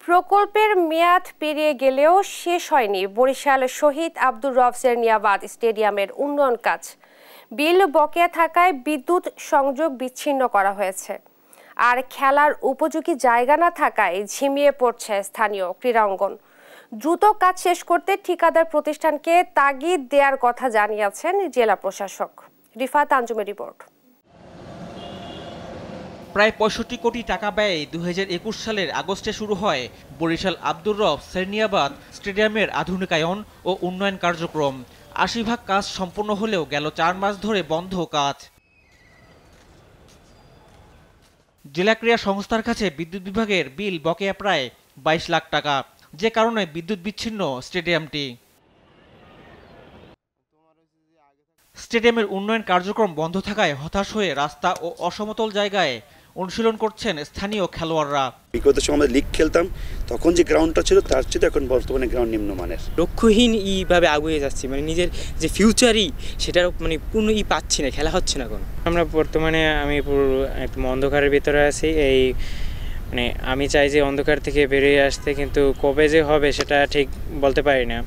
প্রকল্পের মেয়াদ পেরিয়ে গেলেও শেষ হয়নি বরিশাল শহীদ আব্দুর রব সেরনিয়াবাদ স্টেডিয়ামের উন্নয়ন কাজ। বিল বকেয়া থাকায় বিদ্যুৎ সংযোগ বিচ্ছিন্ন করা হয়েছে, আর খেলার উপযোগী জায়গা না থাকায় ঝিমিয়ে পড়ছে স্থানীয় ক্রীড়াঙ্গন। দ্রুত কাজ শেষ করতে ঠিকাদার প্রতিষ্ঠানকে তাগিদ দেওয়ার কথা জানিয়েছেন জেলা প্রশাসক। রিফাত আঞ্জুমের রিপোর্ট। প্রায় ৬৫ কোটি টাকা ব্যয়ে ২০২১ সালের আগস্টে শুরু হয় বরিশাল আব্দুর রব সেরনিয়াবাদ স্টেডিয়ামের আধুনিকায়ন ও উন্নয়ন কার্যক্রম। ৮০% কাজ সম্পন্ন হলেও গেল ৪ মাস ধরে বন্ধ কাজ। জেলা ক্রীড়া সংস্থার কাছে বিদ্যুৎ বিভাগের বিল বকেয়া প্রায় ২২ লাখ টাকা, যে কারণে বিদ্যুৎ বিচ্ছিন্ন স্টেডিয়ামটি। স্টেডিয়ামের উন্নয়ন কার্যক্রম বন্ধ থাকায় হতাশ হয়ে রাস্তা ও অসমতল জায়গায় অনুশীলন করছেন স্থানীয় খেলোয়াড়রা। বিগত সময় লিগ খেলতাম, তখন যে গ্রাউন্ডটা ছিল তার চেয়ে এখন বর্তমানে গ্রাউন্ড নিম্নমানের। লক্ষ্যহীন এইভাবে আগুয়ে যাচ্ছি, মানে নিজের যে ফিউচারই সেটার মানে পূর্ণ পাচ্ছি না, খেলা হচ্ছে না কোনো। আমরা বর্তমানে আমি পুরো একদম অন্ধকারের ভিতরে আছি। এই মানে আমি চাই যে অন্ধকার থেকে বেরিয়ে আসতে, কিন্তু কবে যে হবে সেটা ঠিক বলতে পারি না।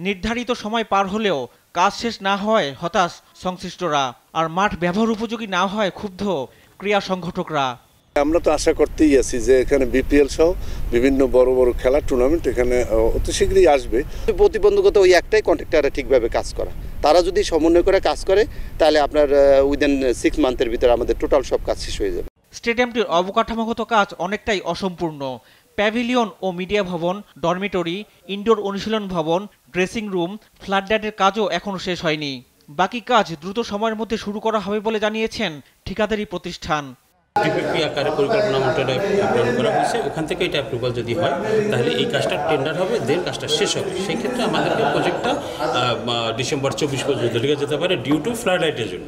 নির্ধারিত সময় পার হলেও কাজ শেষ না হয় হতাশ সংশ্লিষ্টরা, আর মাঠ ব্যবহার উপযোগী না হয় ক্ষুব্ধ ক্রীড়া সংগঠকরা। আমরা তো আশা করতেই আছি যে এখানে বিপিএল সহ বিভিন্ন বড় বড় খেলা টুর্নামেন্ট এখানে অতি শীঘ্রই আসবে। প্রতিবন্ধকতা ওই একটাই, কন্ট্রাক্টররা ঠিকভাবে কাজ করা। তারা যদি সমন্বয় করে কাজ করে তাহলে আপনার উইদিন 6 মান্থের ভিতরে আমাদের টোটাল সব কাজ শেষ হয়ে যাবে। স্টেডিয়ামটির অবকাঠামোগত কাজ অনেকটাই অসম্পূর্ণ। প্যাভিলিয়ন ও মিডিয়া ভবন, ডরমিটরি, ইনডোর অনুশীলন ভবন, ড্রেসিং রুম, ফ্লাডলাইটের কাজও এখনও শেষ হয়নি। বাকি কাজ দ্রুত সময়ের মধ্যে শুরু করা হবে বলে জানিয়েছেন ঠিকাদারি প্রতিষ্ঠান। ডিপিপি আকারে পরিকল্পনা মন্ত্রণালয়ে প্রেরণ করা হয়েছে, ওখান থেকে এটা অ্যাপ্রুভাল যদি হয় তাহলে এই কাজটা টেন্ডার হবে, দেন কাজটা শেষ হবে। সেই ক্ষেত্রে আমাদেরকে প্রজেক্টটা ডিসেম্বর ২৪ পর্যন্ত লেগে যেতে পারে ডিউ টু ফ্লাডলাইটের জন্য।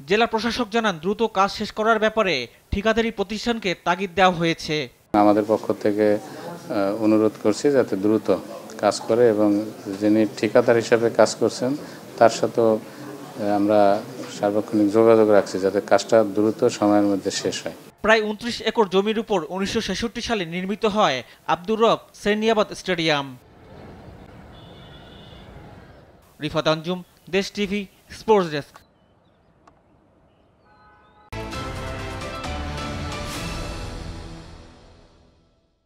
জেলা প্রশাসক জানান দ্রুত কাজ শেষ করার ব্যাপারে ঠিকাদারি প্রতিষ্ঠানকে তাগিদ দেওয়া হয়েছে। আমাদের পক্ষ থেকে অনুরোধ করছি যাতে দ্রুত কাজ করে, এবং যিনি ঠিকাদার হিসাবে কাজ করছেন তার সাথেও আমরা সার্বক্ষণিক যোগাযোগ রাখছি যাতে কাজটা দ্রুত সময়ের মধ্যে শেষ হয়। প্রায় ২৯ একর জমির উপর ১৯৬৬ সালে নির্মিত হয় আব্দুর রব সেরনিয়াবাদ স্টেডিয়াম। রিফাত আঞ্জুম, দেশ টিভি, স্পোর্টস ডেস্ক।